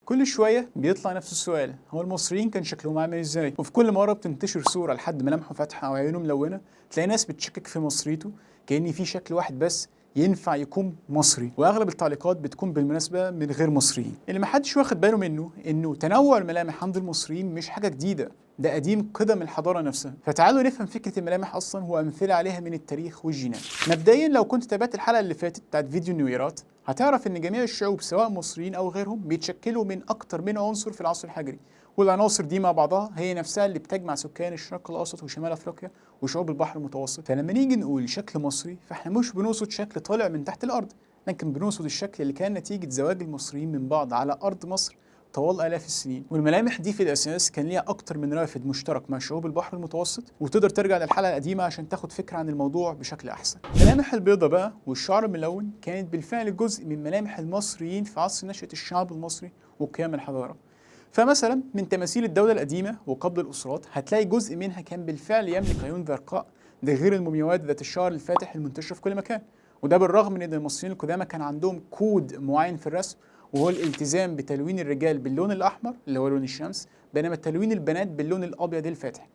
كل شوية بيطلع نفس السؤال، هو المصريين كان شكلهم عامل ازاي؟ وفي كل مرة بتنتشر صورة لحد ملامحه فاتحة أو عيونه ملونة تلاقي ناس بتشكك في مصريته كأن في شكل واحد بس ينفع يكون مصري، واغلب التعليقات بتكون بالمناسبه من غير مصريين. اللي محدش واخد باله منه انه تنوع الملامح عند المصريين مش حاجه جديده، ده قديم قدم الحضاره نفسها. فتعالوا نفهم فكره الملامح اصلا وامثله عليها من التاريخ والجينات. مبدئيا لو كنت تابعت الحلقه اللي فاتت بتاعت فيديو النويرات هتعرف ان جميع الشعوب سواء مصريين او غيرهم بيتشكلوا من اكتر من عنصر في العصر الحجري، والعناصر دي مع بعضها هي نفسها اللي بتجمع سكان الشرق الاوسط وشمال افريقيا وشعوب البحر المتوسط. فلما نيجي نقول شكل مصري فاحنا مش بنقصد شكل طالع من تحت الارض، لكن بنقصد الشكل اللي كان نتيجه زواج المصريين من بعض على ارض مصر طوال آلاف السنين. والملامح دي في الأساس كان ليها أكتر من رافد مشترك مع شعوب البحر المتوسط، وتقدر ترجع للحلقة القديمة عشان تاخد فكرة عن الموضوع بشكل أحسن. ملامح البيضة بقى والشعر الملون كانت بالفعل جزء من ملامح المصريين في عصر نشأة الشعب المصري وقيام الحضارة. فمثلا من تماثيل الدولة القديمة وقبل الأسرات هتلاقي جزء منها كان بالفعل يملك عيون زرقاء، ده غير المومياوات ذات الشعر الفاتح المنتشرة في كل مكان. وده بالرغم من ان المصريين القدامى كان عندهم كود معين في الرسم، وهو الالتزام بتلوين الرجال باللون الاحمر اللي هو لون الشمس، بينما تلوين البنات باللون الابيض الفاتح.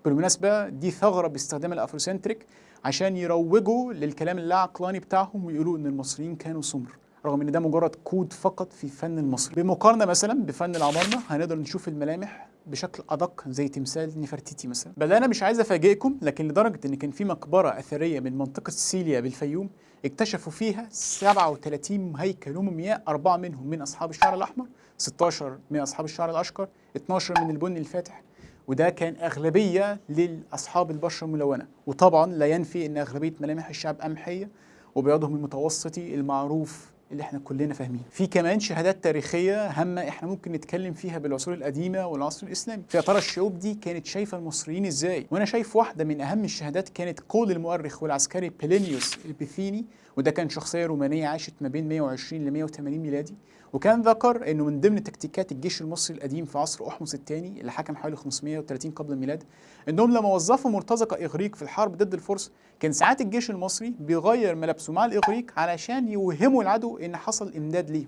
بالمناسبه دي ثغره باستخدام الافروسنتريك عشان يروجوا للكلام اللا عقلاني بتاعهم ويقولوا ان المصريين كانوا سمر، رغم ان ده مجرد كود فقط في فن المصري. بمقارنه مثلا بفن العمارنه هنقدر نشوف الملامح بشكل ادق زي تمثال نفرتيتي مثلا. بل انا مش عايز افاجئكم، لكن لدرجه ان كان في مقبره اثريه من منطقه سيليا بالفيوم اكتشفوا فيها 37 هيكل ومومياء، 4 منهم من اصحاب الشعر الاحمر، 16 من اصحاب الشعر الاشقر، 12 من البني الفاتح، وده كان اغلبيه لاصحاب البشره الملونه. وطبعا لا ينفي ان اغلبيه ملامح الشعب قمحيه وبياضهم المتوسطي المعروف اللي احنا كلنا فاهمين. في كمان شهادات تاريخيه هامه احنا ممكن نتكلم فيها بالعصور القديمه والعصر الاسلامي. فيا ترى الشعوب دي كانت شايفه المصريين ازاي؟ وانا شايف واحده من اهم الشهادات كانت قول المؤرخ والعسكري بلينيوس البيثيني، وده كان شخصيه رومانيه عاشت ما بين 120 ل 180 ميلادي، وكان ذكر انه من ضمن تكتيكات الجيش المصري القديم في عصر احمس الثاني اللي حكم حوالي 530 قبل الميلاد، انهم لما وظفوا مرتزقه اغريق في الحرب ضد الفرس كان ساعات الجيش المصري بيغير ملابسه مع الاغريق علشان يوهموا العدو ان حصل امداد ليه.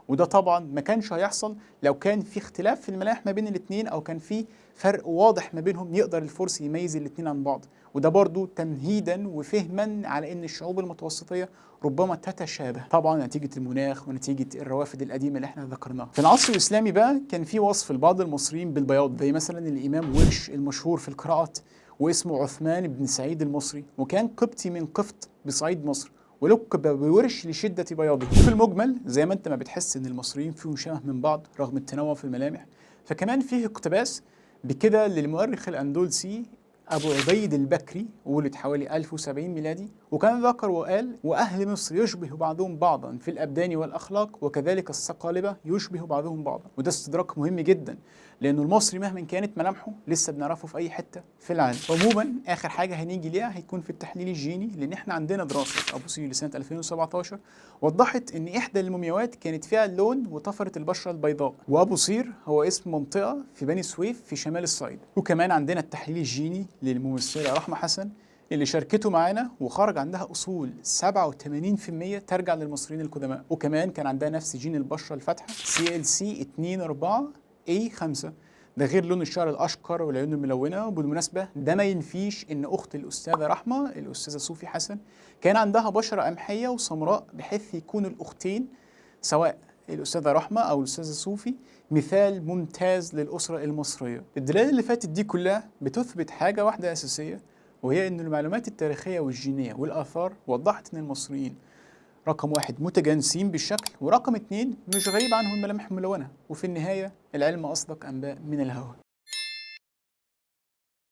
وده طبعا ما كانش هيحصل لو كان في اختلاف في الملامح ما بين الاثنين او كان في فرق واضح ما بينهم يقدر الفرس يميز الاثنين عن بعض. وده برضو تمهيدا وفهما على ان الشعوب المتوسطيه ربما تتشابه، طبعا نتيجه المناخ ونتيجه الروافد القديمه اللي احنا ذكرناها. في العصر الاسلامي بقى كان في وصف لبعض المصريين بالبياض، زي مثلا الامام ورش المشهور في القراءات واسمه عثمان بن سعيد المصري، وكان قبطي من قفط بصعيد مصر، ولقب بورش لشدة بياضه. في المجمل زي ما انت ما بتحس ان المصريين فيهم شبه من بعض رغم التنوع في الملامح، فكمان فيه اقتباس بكده للمؤرخ الاندلسي ابو عبيد البكري، ولد حوالي 1070 ميلادي، وكان ذكر وقال: واهل مصر يشبه بعضهم بعضا في الابدان والاخلاق، وكذلك الصقالبه يشبه بعضهم بعضا. وده استدراك مهم جدا، لانه المصري مهما كانت ملامحه لسه بنعرفه في اي حته في العالم. عموما اخر حاجه هنيجي ليها هيكون في التحليل الجيني، لان احنا عندنا دراسه ابو سير لسنه 2017 وضحت ان احدى المومياوات كانت فيها اللون وطفره البشره البيضاء، وابو سير هو اسم منطقه في بني سويف في شمال الصعيد. وكمان عندنا التحليل الجيني للممثله رحمه حسن اللي شاركته معانا وخرج عندها اصول 87% ترجع للمصريين القدماء، وكمان كان عندها نفس جين البشره الفاتحه CLC 24A5، ده غير لون الشعر الاشقر والعيون الملونه. وبالمناسبه ده ما ينفيش ان اخت الاستاذه رحمه الاستاذه صوفي حسن كان عندها بشره قمحيه وسمراء، بحيث يكون الاختين سواء الاستاذه رحمه او الاستاذه صوفي مثال ممتاز للاسره المصريه. الدلائل اللي فاتت دي كلها بتثبت حاجه واحده اساسيه، وهي ان المعلومات التاريخيه والجينيه والاثار وضحت ان المصريين رقم 1 متجانسين بالشكل، ورقم 2 مش غريب عنهم الملامح الملونه. وفي النهايه العلم اصدق انباء من الهوى.